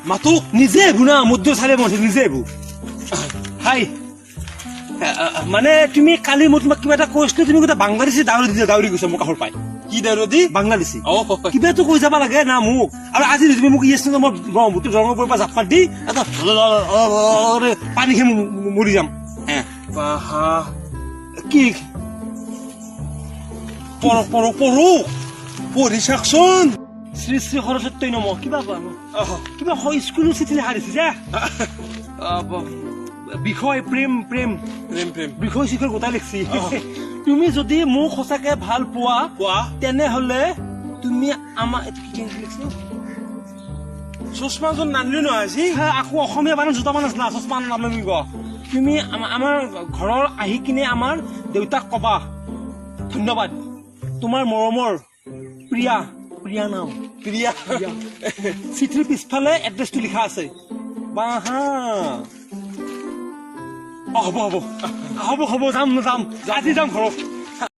মাতো নিজে আহিব না মধ্য চালে মন নিজে আহিব হাই মানে তুমি কালি মই তোমাক কিবা এটা কৈছিলো তুমি গোটেই বাংলাদেশী দাউৰি গৈছা মোক কাষৰ পাই কি দাউৰদি বাংলাদেশী অ কিবাটো কৈ যাব লাগে না মোক আৰু আজি তুমি মোক ইয়েছ মই ব্ৰহ্মপুত্ৰ দৰঙৰ পৰা জাপ মাৰি দি এটা পানী খেই মৰি যাম বাহা কি পঢ়ি চাকচোন শ্ৰী শ্ৰী সৰস্বতী নম কিবা কিবা স্কুলৰ চিঠি লিখা দিছে যে বিষয় প্ৰেম প্ৰেম প্ৰেম প্ৰেম বিষয় চিষয় গোটাই লিখছি তুমি যদি মোক সঁচাকে ভাল পোৱা তেনেহলে তুমি আমাৰ চশমাজন নানিলো নহয় আজি আকৌ অসমীয়া বানান জোতামান আছে না চশমা নামিব তুমি আমাৰ ঘৰৰ আহি কিনে আমাৰ দেউতাক কবা ধন্যবাদ তোমাৰ মৰমৰ প্ৰিয়া প্ৰিয়া নাম প্ৰিয়া চিঠিৰ পিছফালে এড্ৰেছটো লিখা আছে বাহা হ'ব হ'ব হ'ব হ'ব যাম যাম আজি যাম ঘৰত